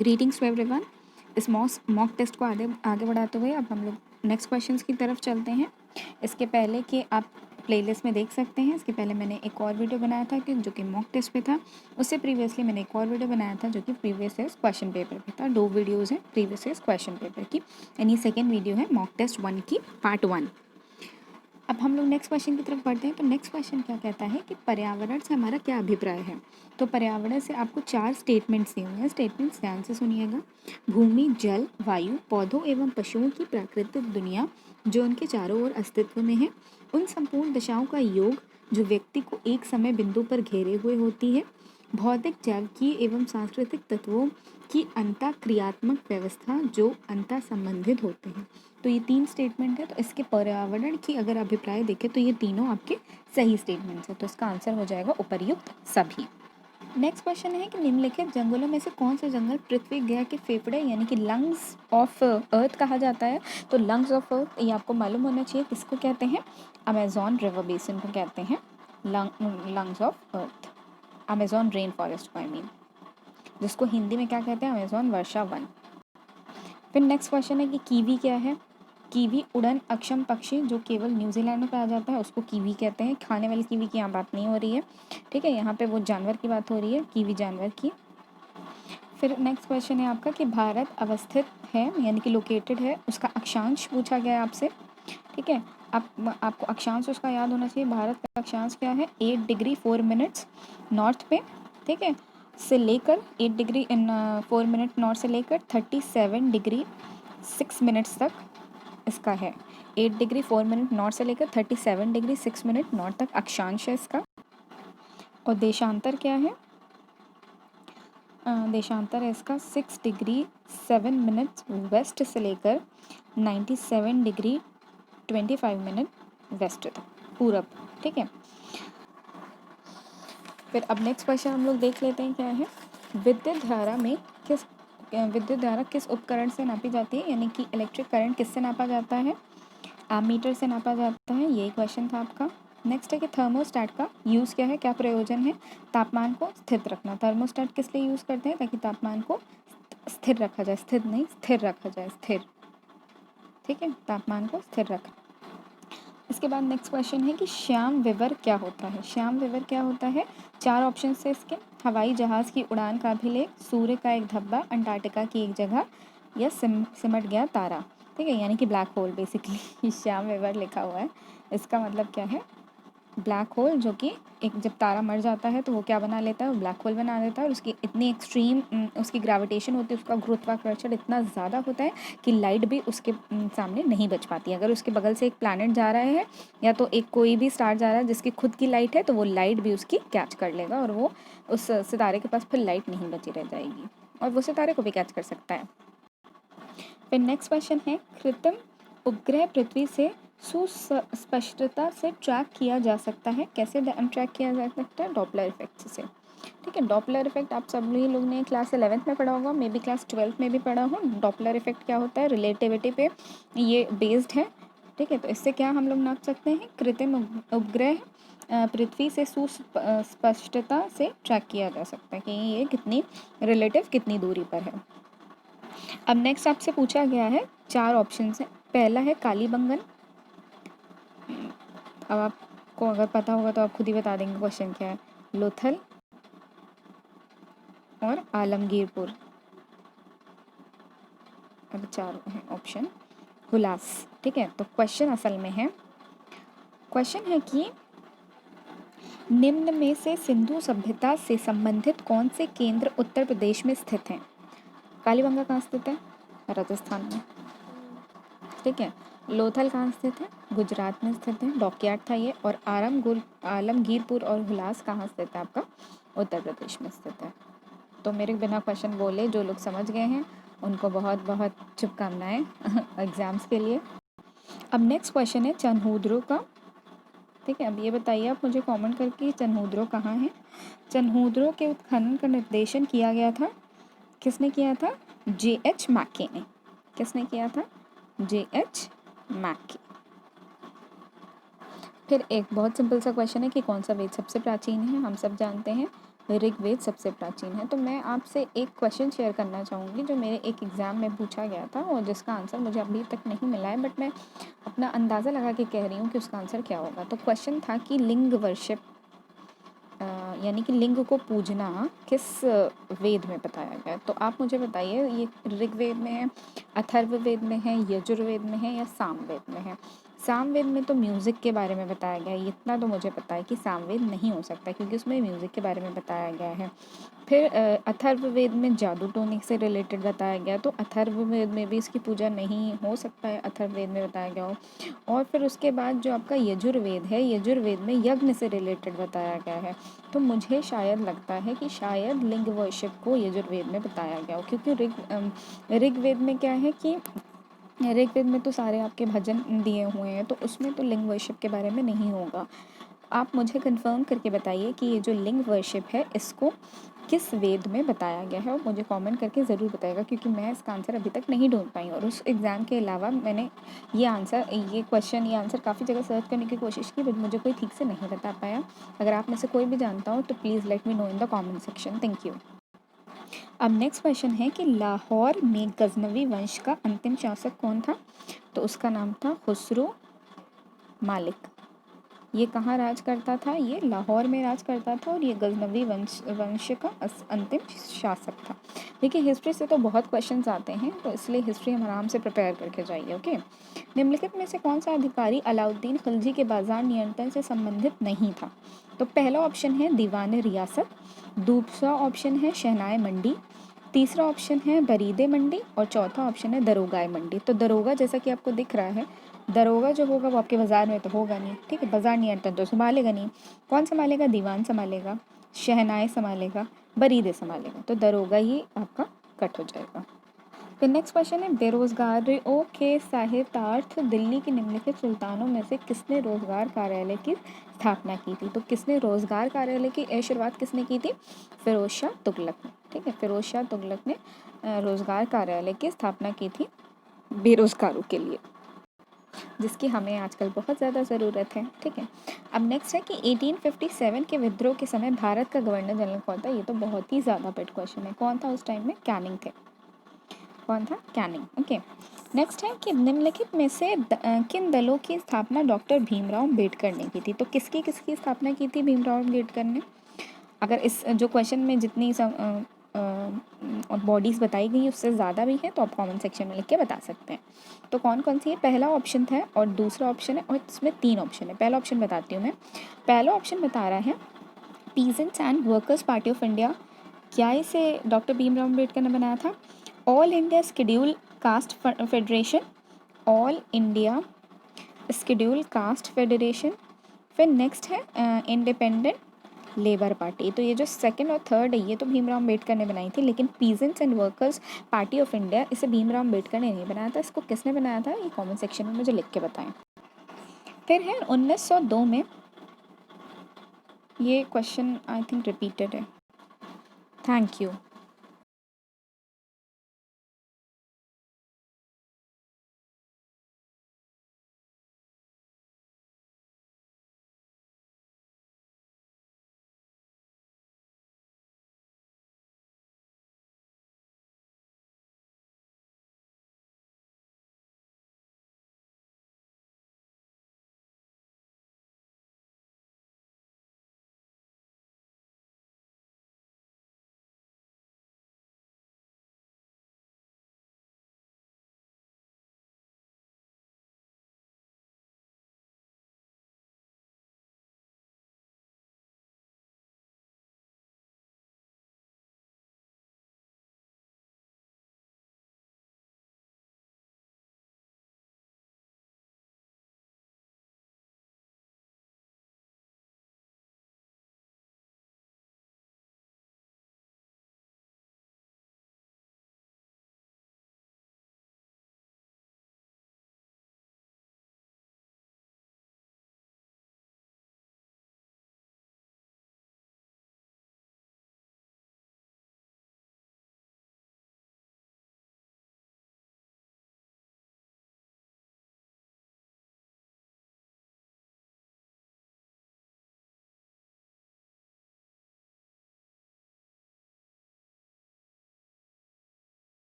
Greetings to everyone. इस mock test को आगे बढ़ाते हुए अब हम लोग नेक्स्ट क्वेश्चंस की तरफ चलते हैं। इसके पहले कि आप प्लेलिस्ट में देख सकते हैं, इसके पहले मैंने एक और वीडियो बनाया था कि जो कि मॉक टेस्ट पे था। उससे प्रीवियसली मैंने एक और वीडियो बनाया था जो कि प्रीवियस ईयर्स क्वेश्चन पेपर पे था। 2 वीडियोज़ हैं प्रीवियस ईयर्स क्वेश्चन पेपर की, एंड ये सेकेंड वीडियो है मॉक टेस्ट 1 की पार्ट 1। अब हम लोग नेक्स्ट क्वेश्चन की तरफ बढ़ते हैं। तो नेक्स्ट क्वेश्चन क्या कहता है कि पर्यावरण से हमारा क्या अभिप्राय है। तो पर्यावरण से आपको 4 स्टेटमेंट्स दिए हुए हैं। स्टेटमेंट्स ध्यान से सुनिएगा। भूमि, जल, वायु, पौधों एवं पशुओं की प्राकृतिक दुनिया जो उनके चारों ओर अस्तित्व में है, उन संपूर्ण दशाओं का योग जो व्यक्ति को एक समय बिंदु पर घेरे हुए होती है। भौतिक, जैविकीय एवं सांस्कृतिक तत्वों की अंतःक्रियात्मक व्यवस्था जो अंतः संबंधित होते हैं। तो ये 3 स्टेटमेंट है। तो इसके पर्यावरण की अगर अभिप्राय देखें तो ये तीनों आपके सही स्टेटमेंट्स हैं। तो इसका आंसर हो जाएगा उपर्युक्त सभी। नेक्स्ट क्वेश्चन है कि निम्नलिखित जंगलों में से कौन सा जंगल पृथ्वी ग्रह के फेफड़े यानी कि लंग्स ऑफ अर्थ कहा जाता है। तो लंग्स ऑफ अर्थ ये आपको मालूम होना चाहिए किसको कहते हैं। अमेजॉन रिवर बेसिन को कहते हैं lungs of earth. Amazon rain forest को आई मीन, जिसको हिंदी में क्या कहते हैं, अमेजॉन वर्षा वन। फिर नेक्स्ट क्वेश्चन है कि कीवी क्या है। कीवी उड़न अक्षम पक्षी जो केवल न्यूजीलैंड में पाया जाता है उसको कीवी कहते हैं। खाने वाली कीवी की यहाँ बात नहीं हो रही है, ठीक है, यहाँ पे वो जानवर की बात हो रही है, कीवी जानवर की। फिर नेक्स्ट क्वेश्चन है आपका कि भारत अवस्थित है यानी कि लोकेटेड है, उसका अक्षांश पूछा गया है आपसे, ठीक है। आपको अक्षांश उसका याद होना चाहिए। भारत का अक्षांश क्या है, 8 डिग्री 4 मिनट्स नॉर्थ पे, ठीक है, से लेकर 8 डिग्री 4 मिनट नॉर्थ से लेकर 37 डिग्री 6 मिनट्स तक इसका है। 8 डिग्री 4 मिनट नॉर्थ से लेकर 37 डिग्री 6 मिनट नॉर्थ तक अक्षांश है इसका। और देशांतर क्या है, देशांतर है इसका 6 डिग्री 7 मिनट्स वेस्ट से लेकर 97 डिग्री 25 मिनट वेस्ट तक, पूरब, ठीक है। फिर अब नेक्स्ट क्वेश्चन हम लोग देख लेते हैं क्या है। विद्युत धारा किस उपकरण से नापी जाती है, यानी कि इलेक्ट्रिक करंट किससे नापा जाता है। एमीटर से नापा जाता है, यही क्वेश्चन था आपका। नेक्स्ट है कि थर्मोस्टेट का यूज़ क्या है, क्या प्रयोजन है। तापमान को स्थिर रखना। थर्मोस्टेट किस लिए यूज़ करते हैं, ताकि तापमान को स्थिर रखा जाए, स्थिर नहीं स्थिर रखा जाए, स्थिर, ठीक है, तापमान को स्थिर रखना। इसके बाद नेक्स्ट क्वेश्चन है कि श्याम विवर क्या होता है। श्याम विवर क्या होता है, 4 ऑप्शन है इसके। हवाई जहाज़ की उड़ान का अभिलेख, सूर्य का एक धब्बा, अंटार्कटिका की एक जगह, या सिमट गया तारा, ठीक है, यानी कि ब्लैक होल बेसिकली श्याम विवर लिखा हुआ है। इसका मतलब क्या है, ब्लैक होल, जो कि एक जब तारा मर जाता है तो वो क्या बना लेता है, वो ब्लैक होल बना देता है। और उसकी इतनी एक्सट्रीम उसकी ग्रेविटेशन होती है, उसका गुरुत्वाकर्षण इतना ज़्यादा होता है कि लाइट भी उसके सामने नहीं बच पाती। अगर उसके बगल से एक प्लैनेट जा रहा है या तो एक कोई भी स्टार जा रहा है जिसकी खुद की लाइट है, तो वो लाइट भी उसकी कैच कर लेगा और वो उस सितारे के पास फिर लाइट नहीं बची रह जाएगी और वो सितारे को भी कैच कर सकता है। फिर नेक्स्ट क्वेश्चन है, कृत्रिम उपग्रह पृथ्वी से सुस्पष्टता से ट्रैक किया जा सकता है। कैसे ट्रैक किया जा सकता है, डॉपलर इफेक्ट से, ठीक है। डॉपलर इफेक्ट आप सभी लोग ने क्लास 11th में पढ़ा होगा, मे बी क्लास 12th में भी पढ़ा हो। डॉपलर इफेक्ट क्या होता है, रिलेटिविटी पे ये बेस्ड है, ठीक है। तो इससे क्या हम लोग नाप सकते हैं, कृत्रिम उपग्रह पृथ्वी से सुस्पष्टता से ट्रैक किया जा सकता है कि ये कितनी रिलेटिव कितनी दूरी पर है। अब नेक्स्ट आपसे पूछा गया है, 4 ऑप्शन है। पहला है कालीबंगन। अब आपको अगर पता होगा तो आप खुद ही बता देंगे क्वेश्चन क्या है। लोथल और आलमगीरपुर, अब 4 हैं ऑप्शन। हुलास, ठीक है। तो क्वेश्चन असल में है, क्वेश्चन है कि निम्न में से सिंधु सभ्यता से संबंधित कौन से केंद्र उत्तर प्रदेश में स्थित हैं। कालीबंगा कहाँ स्थित है, राजस्थान में, ठीक है। लोथल कहाँ स्थित है, गुजरात में स्थित है, डॉकयार्ड था ये। और आलमगीरपुर और हुलास कहाँ स्थित है, आपका उत्तर प्रदेश में स्थित है। तो मेरे बिना क्वेश्चन बोले जो लोग समझ गए हैं उनको बहुत बहुत शुभकामनाएं एग्जाम्स के लिए। अब नेक्स्ट क्वेश्चन है चनहूद्रो का, ठीक है। अब ये बताइए आप मुझे कमेंट करके चनहूद्रो कहाँ है। चनहूद्रो के उत्खनन का निर्देशन किया गया था, किसने किया था, J.H. मैके ने। किसने किया था, J.H. मैके। फिर एक बहुत सिंपल सा क्वेश्चन है कि कौन सा वेद सबसे प्राचीन है। हम सब जानते हैं ऋग्वेद सबसे प्राचीन है। तो मैं आपसे एक क्वेश्चन शेयर करना चाहूँगी जो मेरे एक एग्ज़ाम में पूछा गया था और जिसका आंसर मुझे अभी तक नहीं मिला है, बट मैं अपना अंदाज़ा लगा के कह रही हूँ कि उसका आंसर क्या होगा। तो क्वेश्चन था कि लिंग वर्शिप यानी कि लिंग को पूजना किस वेद में बताया गया है। तो आप मुझे बताइए, ये ऋग्वेद में है, अथर्ववेद में है, यजुर्वेद में है या सामवेद में है। सामवेद में तो म्यूज़िक के बारे में बताया गया है, इतना तो मुझे पता है कि सामवेद नहीं हो सकता क्योंकि उसमें म्यूज़िक के बारे में बताया गया है। फिर अथर्ववेद में जादू टोने से रिलेटेड बताया गया, तो अथर्ववेद में भी इसकी पूजा नहीं हो सकता है, अथर्ववेद में बताया गया हो। और फिर उसके बाद जो आपका यजुर्वेद है, यजुर्वेद में यज्ञ से रिलेटेड बताया गया है। तो मुझे शायद लगता है कि शायद लिंग वर्शिप को यजुर्वेद में बताया गया हो, क्योंकि ऋग्वेद में क्या है कि ऋग्वेद में तो सारे आपके भजन दिए हुए हैं, तो उसमें तो लिंग वर्शिप के बारे में नहीं होगा। आप मुझे कंफर्म करके बताइए कि ये जो लिंग वर्शिप है इसको किस वेद में बताया गया है, और मुझे कमेंट करके ज़रूर बताइएगा क्योंकि मैं इसका आंसर अभी तक नहीं ढूंढ पाई। और उस एग्ज़ाम के अलावा मैंने ये आंसर काफ़ी जगह सर्च करने की कोशिश की, बट मुझे कोई ठीक से नहीं बता पाया। अगर आप में से कोई भी जानता हो तो please let me know in the comment section. Thank you. अब नेक्स्ट क्वेश्चन है कि लाहौर में गजनवी वंश का अंतिम शासक कौन था। तो उसका नाम था खुसरो मालिक। ये कहाँ राज करता था, ये लाहौर में राज करता था और ये गजनवी वंश का अंतिम शासक था। देखिए हिस्ट्री से तो बहुत क्वेश्चंस आते हैं, तो इसलिए हिस्ट्री हम आराम से प्रिपेयर करके जाइए। ओके, निम्नलिखित में से कौन सा अधिकारी अलाउद्दीन खिलजी के बाजार नियंत्रण से संबंधित नहीं था। तो पहला ऑप्शन है दीवान रियासत, दूसरा ऑप्शन है शहनाई मंडी, तीसरा ऑप्शन है बरीदे मंडी और चौथा ऑप्शन है दरोगाए मंडी। तो दरोगा जैसा कि आपको दिख रहा है, दरोगा जो होगा वो आपके बाज़ार में तो होगा नहीं, ठीक है, बाज़ार नियंत्रण तो संभालेगा नहीं। कौन संभालेगा, दीवान संभालेगा, शहनाई संभालेगा, बरीदे संभालेगा। तो दरोगा ही आपका कट हो जाएगा। फिर नेक्स्ट क्वेश्चन है बेरोजगारों के सहायतार्थ दिल्ली के निम्नलिखित सुल्तानों में से किसने रोजगार कार्यालय की स्थापना की थी। तो किसने रोजगार कार्यालय की शुरुआत किसने की थी, फिरोज शाह तुगलक ने। ठीक है, फिरोज शाह तुगलक ने रोजगार कार्यालय की स्थापना की थी बेरोजगारों के लिए, जिसकी हमें आजकल बहुत ज़्यादा ज़रूरत है। ठीक है, अब नेक्स्ट है कि 1857 के विद्रोह के समय भारत का गवर्नर जनरल कौन था। ये तो बहुत ही ज़्यादा पेट क्वेश्चन है। कौन था उस टाइम में, कैनिंग थे। कौन था, कैनिंग। ओके, नेक्स्ट है कि निम्नलिखित में से किन दलों की स्थापना डॉक्टर भीमराव अम्बेडकर ने की थी। तो किसकी किसकी स्थापना की थी भीमराव अम्बेडकर ने। अगर इस जो क्वेश्चन में जितनी बॉडीज़ बताई गई उससे ज़्यादा भी है तो आप कमेंट सेक्शन में लिख के बता सकते हैं। तो कौन कौन सी है, पहला ऑप्शन था और दूसरा ऑप्शन है और इसमें 3 ऑप्शन है। पहला ऑप्शन बताती हूँ मैं। पहला ऑप्शन बता रहा है peasants and workers party of India. क्या इसे डॉक्टर भीमराव अम्बेडकर ने बनाया था। All India schedule caste federation, all India schedule caste federation, फिर नेक्स्ट है इंडिपेंडेंट लेबर पार्टी। तो ये जो सेकंड और थर्ड है ये तो भीमराव अम्बेडकर ने बनाई थी, लेकिन peasants and workers party of India इसे भीमराव अम्बेडकर ने नहीं बनाया था। इसको किसने बनाया था, ये कमेंट सेक्शन में मुझे लिख के बताएं। फिर है 1902 में, ये क्वेश्चन आई थिंक रिपीटेड है। Thank you.